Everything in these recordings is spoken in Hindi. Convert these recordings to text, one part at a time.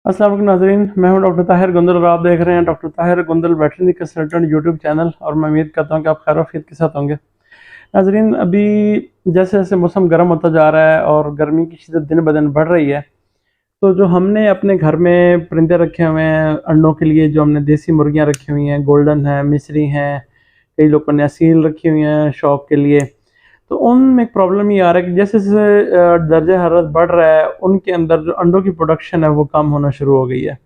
अस्सलाम वालेकुम नाज़रीन, मैं हूं डॉक्टर ताहिर गुंदल और आप देख रहे हैं doctor Tahir Gondal veterinary consultant YouTube channel. और मैं उम्मीद करता हूं कि आप खैर आफियत के साथ होंगे। नाज़रीन, अभी जैसे जैसे मौसम गर्म होता जा रहा है और गर्मी की शिद्दत दिन ब दिन बढ़ रही है, तो जो हमने अपने घर में परिंदे रखे हुए हैं अंडों के लिए, जो हमने देसी मुर्गियाँ रखी हुई हैं, गोल्डन है, मिस्री हैं, कई लोगों ने असील रखी हुई हैं शौक के लिए, तो उनमें एक प्रॉब्लम ये आ रहा है कि जैसे जैसे दर्जा हरारत बढ़ रहा है, उनके अंदर जो अंडों की प्रोडक्शन है वो कम होना शुरू हो गई है।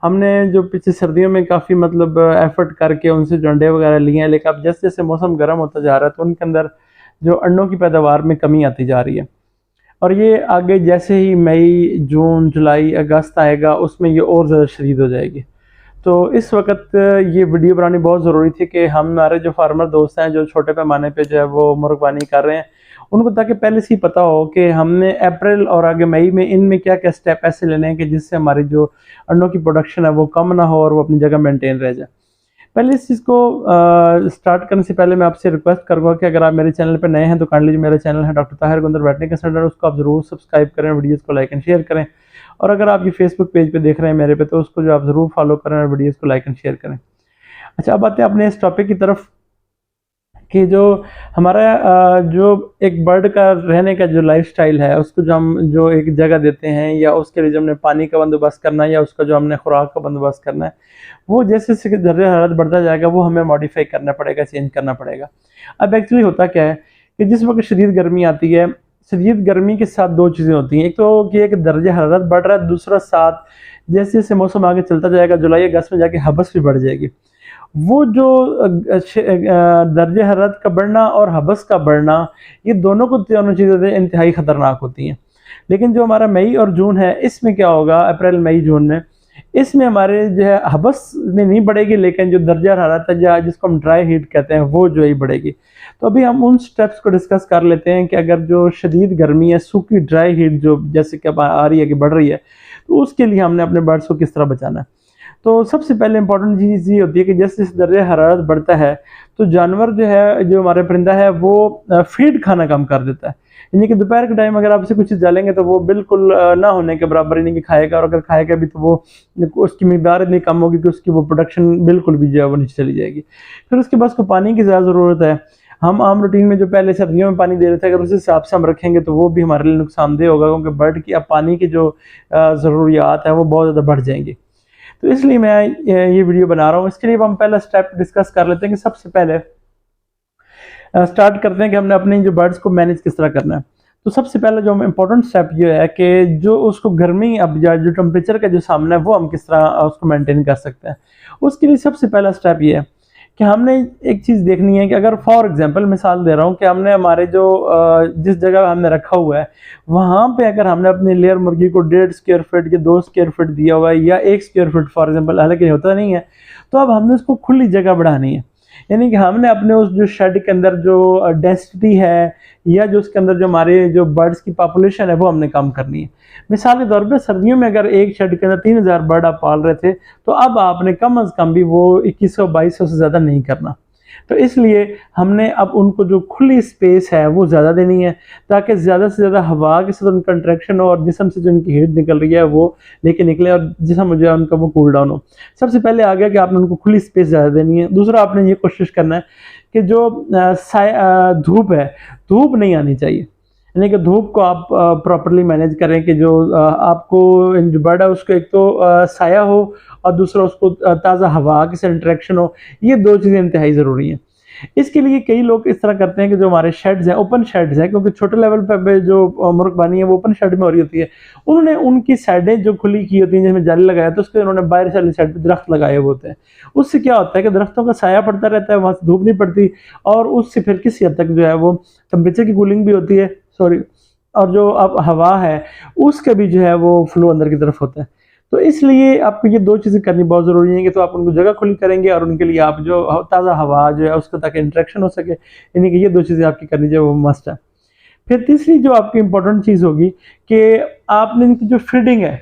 हमने जो पिछली सर्दियों में काफ़ी मतलब एफर्ट करके उनसे जो अंडे वगैरह लिए हैं, लेकिन अब जैसे जैसे मौसम गर्म होता जा रहा है तो उनके अंदर जो अंडों की पैदावार में कमी आती जा रही है। और ये आगे जैसे ही मई, जून, जुलाई, अगस्त आएगा, उसमें ये और ज़्यादा शदीद हो जाएगी। तो इस वक़्त ये वीडियो बनानी बहुत ज़रूरी थी कि हमारे जो फार्मर दोस्त हैं, जो छोटे पैमाने पे जो है वो मुर्गबानी कर रहे हैं, उनको ताकि पहले से ही पता हो कि हमने अप्रैल और आगे मई में इनमें क्या-क्या स्टेप ऐसे लेने हैं कि जिससे हमारी जो अंडों की प्रोडक्शन है वो कम ना हो और वो अपनी जगह मेंटेन रह जाए। पहले इस चीज़ को स्टार्ट करने से पहले मैं आपसे रिक्वेस्ट करूँगा कि अगर आप मेरे चैनल पे नए हैं तो काइंडली मेरा चैनल है doctor Tahir Gondal veterinary consultant, उसको आप ज़रूर सब्सक्राइब करें, वीडियोज़ को लाइक एंड शेयर करें। और अगर आप ये फेसबुक पेज पे देख रहे हैं मेरे पे, तो उसको जो आप ज़रूर फॉलो करें और वीडियोज़ को लाइक एंड शेयर करें। अच्छा, अब आते हैं अपने इस टॉपिक की तरफ कि जो हमारा जो एक बर्ड का रहने का जो लाइफ़स्टाइल है, उसको जो हम जो एक जगह देते हैं या उसके लिए जो हमने पानी का बंदोबस्त करना है या उसका जो हमने खुराक का बंदोबस्त करना है, वो जैसे-जैसे दर्जा हरारत बढ़ता जाएगा वो हमें मॉडिफ़ाई करना पड़ेगा, चेंज करना पड़ेगा। अब एक्चुअली होता क्या है कि जिस वक़्त शदीद गर्मी आती है, शदीद गर्मी के साथ 2 चीज़ें होती हैं। एक तो कि एक दर्जा हरारत बढ़ रहा है, दूसरा साथ जैसे-जैसे मौसम आगे चलता जाएगा, जुलाई अगस्त में जाके हबस भी बढ़ जाएगी। वो जो दर्जे हरारत का बढ़ना और हबस का बढ़ना, ये दोनों चीज़ें इंतहाई ख़तरनाक होती हैं। लेकिन जो हमारा मई और जून है, इसमें क्या होगा, अप्रैल, मई, जून में, इसमें हमारे जो है हबस में नहीं बढ़ेगी, लेकिन जो दर्जा हरारत है या जिसको हम ड्राई हीट कहते हैं, वो जो है बढ़ेगी। तो अभी हम उन स्टेप्स को डिस्कस कर लेते हैं कि अगर जो शदीद गर्मी है, सूखी ड्राई हीट जो जैसे कि अब आ रही है कि बढ़ रही है, तो उसके लिए हमने अपने बर्ड्स को किस तरह बचाना है। तो सबसे पहले इम्पोर्टेंट चीज़ ये होती है कि जैसे-जैसे दर्जा हरारत बढ़ता है, तो जानवर जो है, जो हमारा परिंदा है, वो फ़ीड खाना कम कर देता है। यानी कि दोपहर के टाइम अगर आप उसे कुछ चीज़ डालेंगे तो वो बिल्कुल ना होने के बराबर, यानी कि खाएगा, और अगर खाएगा भी तो वो उसकी मिकदार इतनी कम होगी कि उसकी वो प्रोडक्शन बिल्कुल भी जो है वो नीचे चली जाएगी। फिर उसके बाद उसको पानी की ज़्यादा ज़रूरत है। हम आम रूटीन में जो पहले सर्दियों में पानी दे रहे थे, अगर उस हिसाब से हम रखेंगे तो वो भी हमारे लिए नुकसानदेह होगा, क्योंकि बर्ड की अब पानी की जो ज़रूरियात है वो बहुत ज़्यादा बढ़ जाएँगी। तो इसलिए मैं ये वीडियो बना रहा हूँ। इसके लिए हम पहला स्टेप डिस्कस कर लेते हैं कि सबसे पहले स्टार्ट करते हैं कि हमने अपने जो बर्ड्स को मैनेज किस तरह करना है। तो सबसे पहला जो इम्पोर्टेंट स्टेप ये है कि जो उसको गर्मी अब या जो टेम्परेचर का जो सामना है वो हम किस तरह उसको मेंटेन कर सकते हैं। उसके लिए सबसे पहला स्टेप ये है कि हमने एक चीज़ देखनी है कि अगर फॉर एग्जांपल मिसाल दे रहा हूँ कि हमने हमारे जो जिस जगह हमने रखा हुआ है, वहाँ पे अगर हमने अपनी लेयर मुर्गी को 1.5 स्क्वायर फीट के 2 स्क्वायर फीट दिया हुआ है या 1 स्क्वायर फीट फॉर एग्जांपल, हालांकि होता नहीं है, तो अब हमने उसको खुली जगह बढ़ानी है। यानी कि हमने अपने उस जो शेड के अंदर जो डेंसिटी है या जो उसके अंदर जो हमारे जो बर्ड्स की पॉपुलेशन है वो हमने कम करनी है। मिसाल के तौर पे सर्दियों में अगर एक शेड के अंदर 3000 बर्ड आप पाल रहे थे, तो अब आपने कम अज़ कम भी वो 2100-2200 से ज़्यादा नहीं करना। तो इसलिए हमने अब उनको जो खुली स्पेस है वो ज़्यादा देनी है, ताकि ज़्यादा से ज़्यादा हवा के साथ उनका इंटरेक्शन हो और जिस्म से जो उनकी हीट निकल रही है वो लेके निकले और जिस्म जो है उनका वो कूल डाउन हो। सबसे पहले आ गया कि आपने उनको खुली स्पेस ज़्यादा देनी है। दूसरा, आपने ये कोशिश करना है कि जो धूप है, धूप नहीं आनी चाहिए। यानी कि धूप को आप प्रॉपर्ली मैनेज करें कि जो आपको जो बर्ड है उसको एक तो साया हो और दूसरा उसको ताज़ा हवा के साथ इंटरेक्शन हो। ये 2 चीज़ें इंतहाई ज़रूरी हैं। इसके लिए कई लोग इस तरह करते हैं कि जो हमारे शेड्स हैं, ओपन शेड्स हैं, क्योंकि छोटे लेवल पे जो मुर्गबानी है वो ओपन शेड में हो रही होती है। उन्होंने उनकी साइडें जो खुली की होती हैं, जिसमें जाली लगाया, तो उसके उन्होंने बाहर से वाली साइड पे दरख्त लगाए हुए होते हैं। उससे क्या होता है कि दरख्तों का साया पड़ता रहता है, वहाँ से धूप नहीं पड़ती, और उससे फिर किसी हद तक जो है वो टेम्परेचर की कूलिंग भी होती है, सॉरी, और जो अब हवा है उसका भी जो है वो फ्लो अंदर की तरफ होता है। तो इसलिए आपको ये 2 चीज़ें करनी बहुत ज़रूरी है कि तो आप उनको जगह खुली करेंगे और उनके लिए आप जो ताज़ा हवा जो है उसको ताकि इंटरेक्शन हो सके, यानी कि ये 2 चीज़ें आपकी करनी जो वो मस्ट है। फिर तीसरी जो आपकी इंपॉर्टेंट चीज़ होगी कि आपने इनकी जो फीडिंग है,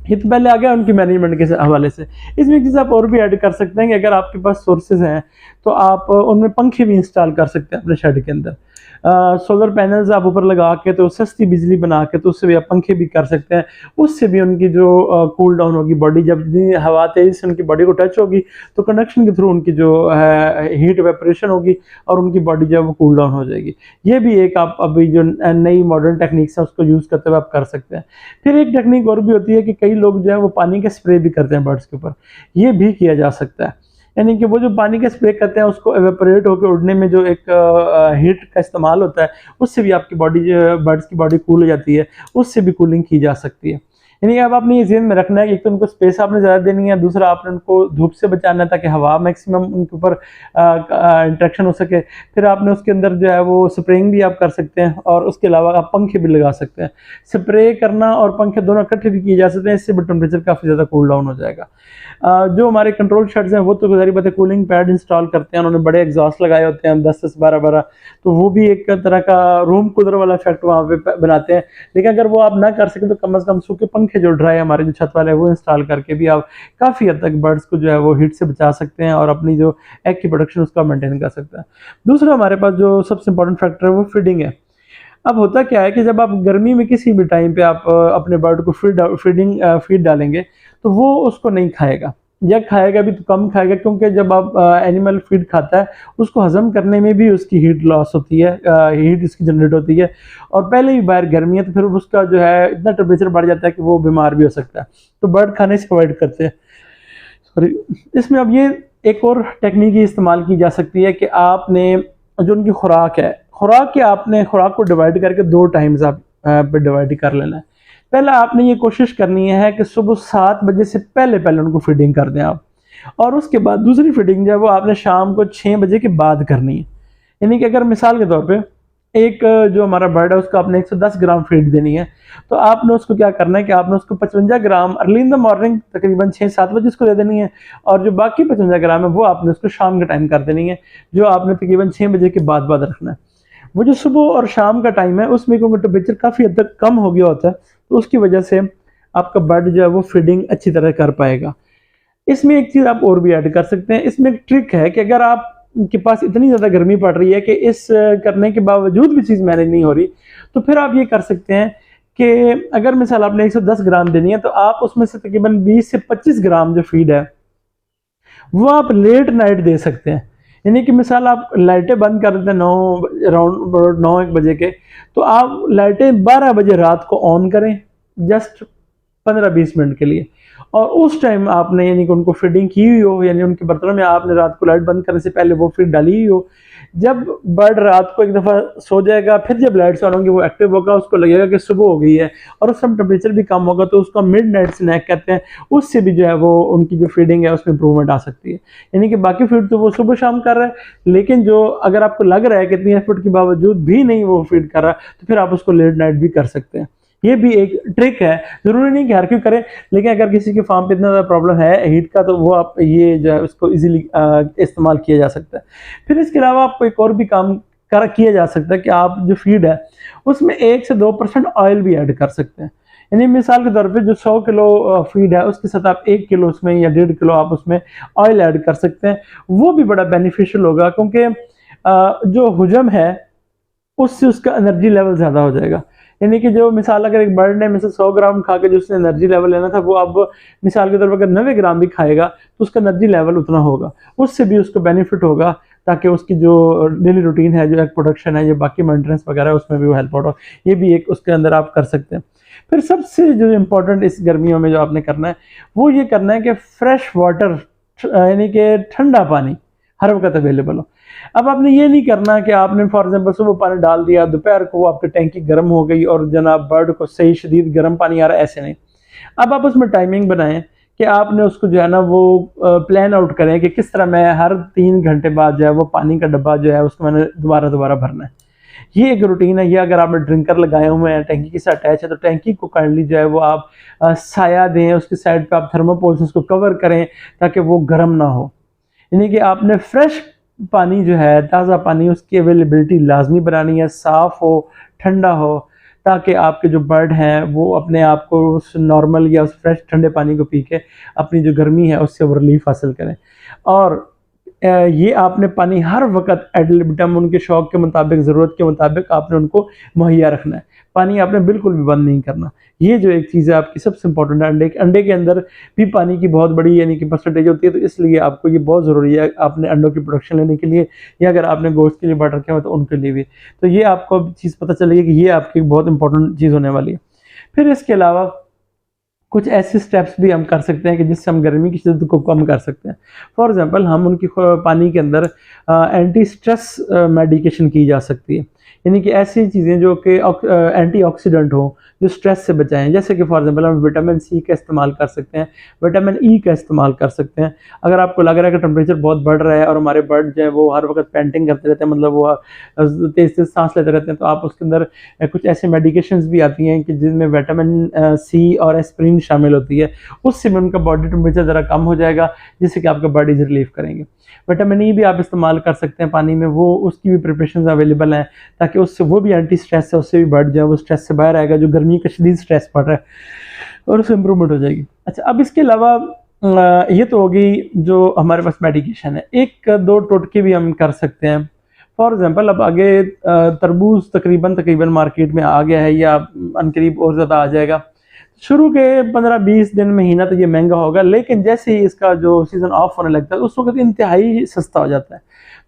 ये तो पहले आ गया उनकी मैनेजमेंट के हवाले से। इसमें एक चीज़ आप और भी ऐड कर सकते हैं कि अगर आपके पास सोर्सेज हैं, तो आप उनमें पंखे भी इंस्टॉल कर सकते हैं अपने शेड के अंदर। सोलर पैनल्स आप ऊपर लगा के तो सस्ती बिजली बना के तो उससे भी आप पंखे भी कर सकते हैं। उससे भी उनकी जो कूल डाउन होगी बॉडी, जब हवा तेजी से उनकी बॉडी को टच होगी तो कंडक्शन के थ्रू उनकी जो है हीट वेपरेशन होगी और उनकी बॉडी जो है वो कूल डाउन हो जाएगी। ये भी एक आप अभी जो नई मॉडर्न टेक्निक्स है उसको यूज़ करते हुए आप कर सकते हैं। फिर एक टेक्निक और भी होती है कि कई लोग जो है वो पानी के स्प्रे भी करते हैं बर्ड्स के ऊपर, ये भी किया जा सकता है। यानी कि वो जो पानी का स्प्रे करते हैं उसको एवेपोरेट होकर उड़ने में जो एक हीट का इस्तेमाल होता है उससे भी आपकी बॉडी जो बर्ड्स की बॉडी कूल हो जाती है, उससे भी कूलिंग की जा सकती है। यानी अब आपने ये ज़हन में रखना है कि एक तो उनको स्पेस आपने ज़्यादा देनी है, दूसरा आपने उनको धूप से बचाना है ताकि हवा मैक्सिमम उनके ऊपर इंट्रैक्शन हो सके। फिर आपने उसके अंदर जो है वो स्प्रेइंग भी आप कर सकते हैं और उसके अलावा आप पंखे भी लगा सकते हैं। स्प्रे करना और पंखे दोनों इकट्ठे भी किए जा सकते हैं, इससे भी टेम्परेचर काफ़ी ज़्यादा कूल डाउन हो जाएगा। जो हमारे कंट्रोल शेड्स हैं वो तो सारी बात है कूलिंग पैड इंस्टॉल करते हैं, उन्होंने बड़े एग्जॉस्ट लगाए होते हैं 10-10 12-12, तो वो भी एक तरह का रूम कूलर वाला इफेक्ट वहाँ पे बनाते हैं। लेकिन अगर वो आप ना कर सकें तो कम से कम सूखे पंखे जो ड्राई हमारे जो छत वाले हैं वो इंस्टॉल करके भी आप काफ़ी हद तक बर्ड्स को जो है वो हीट से बचा सकते हैं और अपनी जो एग की प्रोडक्शन उसका मेंटेन कर सकते हैं। दूसरा हमारे पास जो सबसे इंपॉर्टेंट फैक्टर है वो फीडिंग है। अब होता क्या है कि जब आप गर्मी में किसी भी टाइम पे आप अपने बर्ड को फीड डालेंगे तो वो उसको नहीं खाएगा, या खाएगा भी तो कम खाएगा, क्योंकि जब आप एनिमल फीड खाता है उसको हजम करने में भी उसकी हीट लॉस होती है, हीट इसकी जनरेट होती है और पहले ही बाहर गर्मी है तो फिर उसका जो है इतना टेम्परेचर बढ़ जाता है कि वो बीमार भी हो सकता है, तो बर्ड खाने से अवॉइड करते हैं। सॉरी, इसमें अब ये एक और टेक्निक इस्तेमाल की जा सकती है कि आपने जो उनकी खुराक है, आपने खुराक को डिवाइड करके 2 टाइम्स आप पे डिवाइड कर लेना है। पहला आपने ये कोशिश करनी है कि सुबह 7 बजे से पहले उनको फीडिंग कर दें आप, और उसके बाद दूसरी फीडिंग जो है वो आपने शाम को 6 बजे के बाद करनी है। यानी कि अगर मिसाल के तौर पे एक जो हमारा बर्ड है उसको आपने 110 ग्राम फीड देनी है, तो आपने उसको क्या करना है कि आपने उसको 55 ग्राम अर्ली इन द मॉर्निंग तकरीबन 6-7 बजे उसको दे देनी है, और जो बाकी 55 ग्राम है वो आपने उसको शाम के टाइम कर देनी है, जो आपने तकरीबन 6 बजे के बाद रखना है। वो जो सुबह और शाम का टाइम है उसमें क्योंकि टेम्परेचर काफ़ी हद तक कम हो गया होता है तो उसकी वजह से आपका बर्ड जो है वो फीडिंग अच्छी तरह कर पाएगा। इसमें एक चीज़ आप और भी ऐड कर सकते हैं, इसमें एक ट्रिक है कि अगर आपके पास इतनी ज़्यादा गर्मी पड़ रही है कि इस करने के बावजूद भी चीज़ मैनेज नहीं हो रही, तो फिर आप ये कर सकते हैं कि अगर मिसाल आपने 110 ग्राम देनी है तो आप उसमें से तकरीबन 20 से 25 ग्राम जो फीड है वो आप लेट नाइट दे सकते हैं। यानी कि मिसाल आप लाइटें बंद कर देते हैं 9-1 बजे के, तो आप लाइटें 12 बजे रात को ऑन करें जस्ट 15-20 मिनट के लिए, और उस टाइम आपने यानी कि उनको फीडिंग की हुई हो, यानी उनके बर्तनों में आपने रात को लाइट बंद करने से पहले वो फीड डाली हुई हो। जब बर्ड रात को एक दफ़ा सो जाएगा फिर जब लाइट्स ऑन होंगी वो एक्टिव होगा, उसको लगेगा कि सुबह हो गई है और उस समय टेम्परेचर भी कम होगा, तो उसको मिड नाइट स्नैक कहते हैं, उससे भी जो है वो उनकी जो फीडिंग है उसमें इंप्रूवमेंट आ सकती है। यानी कि बाकी फीड तो वो सुबह शाम कर रहा है, लेकिन जो अगर आपको लग रहा है कि इतनी एफर्ट के बावजूद भी नहीं वो फीड कर रहा तो फिर आप उसको लेट नाइट भी कर सकते हैं। ये भी एक ट्रिक है, जरूरी नहीं कि हर कोई करे, लेकिन अगर किसी के फार्म पे इतना ज़्यादा प्रॉब्लम है हीट का तो वो आप ये जो है उसको इजीली इस्तेमाल किया जा सकता है। फिर इसके अलावा आपको एक और भी काम किया जा सकता है कि आप जो फीड है उसमें 1 से 2% ऑयल भी ऐड कर सकते हैं। यानी मिसाल के तौर पे जो 100 किलो फीड है उसके साथ आप 1 किलो उसमें या 1.5 किलो आप उसमें ऑयल ऐड कर सकते हैं, वो भी बड़ा बेनिफिशियल होगा, क्योंकि जो हुजम है उससे उसका एनर्जी लेवल ज़्यादा हो जाएगा। यानी कि जो मिसाल अगर एक बर्ड ने मिसाल 100 ग्राम खा के जो उसने एनर्जी लेवल लेना था वो अब मिसाल के तौर पर अगर 90 ग्राम भी खाएगा तो उसका एनर्जी लेवल उतना होगा, उससे भी उसको बेनिफिट होगा, ताकि उसकी जो डेली रूटीन है, जो एग प्रोडक्शन है, ये बाकी मेंटेनेंस वगैरह है उसमें भी वो हेल्प आउट हो। ये भी एक उसके अंदर आप कर सकते हैं। फिर सबसे जो इम्पोर्टेंट इस गर्मियों में जो आपने करना है वो ये करना है कि फ्रेश वाटर यानी कि ठंडा पानी हर वक्त अवेलेबल हो। अब आपने ये नहीं करना कि आपने फॉर एग्जांपल सुबह पानी डाल दिया, दोपहर को वो आपकी टैंकी गर्म हो गई और जनाब बर्ड को सही शदीद गर्म पानी आ रहा है, ऐसे नहीं। अब आप उसमें टाइमिंग बनाएं कि आपने उसको जो है ना वो प्लान आउट करें कि किस तरह मैं हर 3 घंटे बाद जो है वो पानी का डब्बा जो है उसको मैंने दोबारा भरना है। ये एक रूटीन है। ये अगर आपने ड्रिंकर लगाए हुए हैं टैंकी के साथ अटैच है तो टैंकी को काइंडली जो है वो आप साया दें, उसकी साइड पे आप थर्मोपोल से उसको कवर करें ताकि वो गर्म ना हो। यानी कि आपने फ्रेश पानी जो है, ताज़ा पानी, उसकी अवेलेबिलिटी लाजमी बनानी है, साफ़ हो, ठंडा हो, ताकि आपके जो बर्ड हैं वो अपने आप को उस नॉर्मल या उस फ्रेश ठंडे पानी को पी के अपनी जो गर्मी है उससे वो रिलीफ हासिल करें। और ये आपने पानी हर वक्त एड लिबिटम उनके शौक के मुताबिक, ज़रूरत के मुताबिक आपने उनको मुहैया रखना है। पानी आपने बिल्कुल भी बंद नहीं करना। ये जो एक चीज़ है आपकी सबसे इंपॉर्टेंट है। अंडे के अंदर भी पानी की बहुत बड़ी यानी कि परसेंटेज होती है, तो इसलिए आपको ये बहुत ज़रूरी है आपने अंडों की प्रोडक्शन लेने के लिए, या अगर आपने गोश्त के लिए बर्ड रखे हुए तो उनके लिए भी। तो ये आपको चीज़ पता चलेगी कि ये आपकी बहुत इंपॉर्टेंट चीज़ होने वाली है। फिर इसके अलावा कुछ ऐसे स्टेप्स भी हम कर सकते हैं कि जिससे हम गर्मी की शिद्दत को कम कर सकते हैं। फॉर एग्जांपल हम उनकी पानी के अंदर एंटी स्ट्रेस मेडिकेशन की जा सकती है, यानी कि ऐसी चीज़ें जो कि एंटीऑक्सीडेंट हो, जो स्ट्रेस से बचाएं। जैसे कि फॉर एग्जांपल हम विटामिन सी का इस्तेमाल कर सकते हैं, विटामिन ई का इस्तेमाल कर सकते हैं। अगर आपको लग रहा है कि टेम्परेचर बहुत बढ़ रहा है और हमारे बर्ड जो है वो हर वक्त पेंटिंग करते रहते हैं, मतलब वो तेज़ तेज़ सांस लेते रहते हैं, तो आप उसके अंदर कुछ ऐसे मेडिकेशंस भी आती हैं कि जिनमें विटामिन सी और एस्पिरिन शामिल होती है। उससे भी उनका बॉडी टेम्परेचर ज़रा कम हो जाएगा, जिससे कि आपका बर्ड इज रिलीफ करेंगे। विटामिन ई भी आप इस्तेमाल कर सकते हैं पानी में, वो उसकी भी प्रिपरेशन अवेलेबल हैं, ताकि उससे वो भी एंटी स्ट्रेस है, उससे भी बर्ड जो है वो स्ट्रेस से बाहर आएगा, जो गर्मी का शदीद स्ट्रेस पड़ रहा है, और उससे इम्प्रूवमेंट हो जाएगी। अच्छा, अब इसके अलावा ये तो होगी जो हमारे पास मेडिकेशन है। एक दो टोटके भी हम कर सकते हैं। फॉर एग्जांपल अब आगे तरबूज तकरीबन मार्केट में आ गया है, या अनकरीब और ज़्यादा आ जाएगा। शुरू के 15-20 दिन महीना तो ये महंगा होगा, लेकिन जैसे ही इसका जो सीज़न ऑफ होने लगता है उस वक्त इंतहाई सस्ता हो जाता है।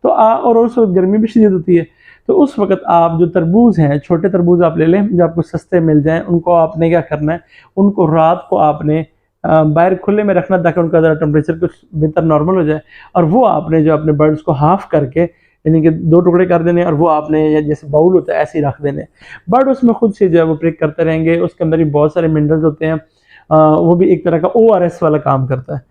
तो और उस वक्त गर्मी भी शदीद होती है, तो उस वक्त आप जो तरबूज हैं, छोटे तरबूज आप ले लें जो आपको सस्ते मिल जाएं। उनको आपने क्या करना है, उनको रात को आपने बाहर खुले में रखना, ताकि उनका ज़रा टेम्परेचर कुछ बेहतर नॉर्मल हो जाए। और वो आपने जो अपने बर्ड्स को हाफ करके, यानी कि 2 टुकड़े कर देने, और वो आपने जैसे बाउल होता है ऐसे ही रख देने। बर्ड उसमें खुद से जो है वो प्रिक करते रहेंगे। उसके अंदर भी बहुत सारे मिनरल्स होते हैं, वो भी एक तरह का ORS वाला काम करता है।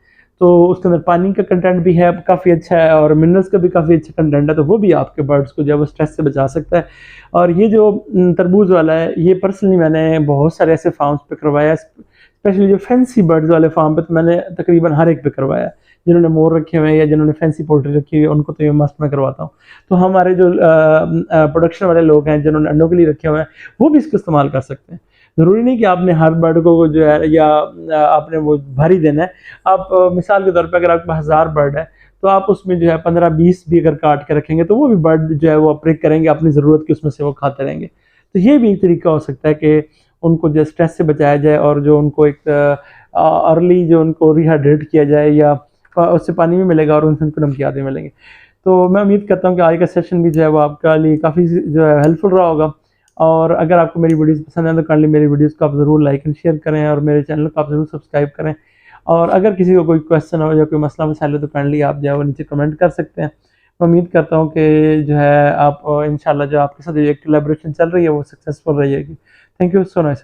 तो उसके अंदर पानी का कंटेंट भी है, काफ़ी अच्छा है, और मिनरल्स का भी काफ़ी अच्छा कंटेंट है, तो वो भी आपके बर्ड्स को जो है वो स्ट्रेस से बचा सकता है। और ये जो तरबूज वाला है, ये पर्सनली मैंने बहुत सारे ऐसे फार्म्स पे करवाया है, स्पेशली जो फैंसी बर्ड्स वाले फार्म पे तो मैंने तकरीबन हर एक पे करवाया है। जिन्होंने मोर रखे हुए हैं या जिन्होंने फैंसी पोल्ट्री रखी हुई है, उनको तो ये मस्त मैं करवाता हूँ। तो हमारे जो प्रोडक्शन वाले लोग हैं जिन्होंने अंडों के लिए रखे हुए हैं, वो भी इसको इस्तेमाल कर सकते हैं। ज़रूरी नहीं कि आपने हर बर्ड को जो है या आपने वो भर ही देना है। आप मिसाल के तौर पे अगर आपके पास 1000 बर्ड है, तो आप उसमें जो है 15-20 भी अगर काट के रखेंगे, तो वो भी बर्ड जो है वो प्रिक करेंगे, अपनी ज़रूरत की उसमें से वो खाते रहेंगे। तो ये भी एक तरीका हो सकता है कि उनको जो स्ट्रेस से बचाया जाए, और जो उनको एक अर्ली जो उनको रिहाइड्रेट किया जाए, या उससे पानी भी मिलेगा और उनको नमकियात भी मिलेंगे। तो मैं उम्मीद करता हूँ कि आज का सेशन भी जो है वो आपका लिए काफ़ी जो है हेल्पफुल रहा होगा। और अगर आपको मेरी वीडियोस पसंद है तो काइंडली मेरी वीडियोस को आप ज़रूर लाइक एंड शेयर करें, और मेरे चैनल को आप ज़रूर सब्सक्राइब करें। और अगर किसी को कोई क्वेश्चन हो या कोई मसला मसाइल हो, तो काइंडली आप जो है वो नीचे कमेंट कर सकते हैं। मैं उम्मीद करता हूँ कि जो है आप इंशाल्लाह जो आपके साथ जो एक कोलैबोरेशन चल रही है वो सक्सेसफुल रहेगी। Thank you so much.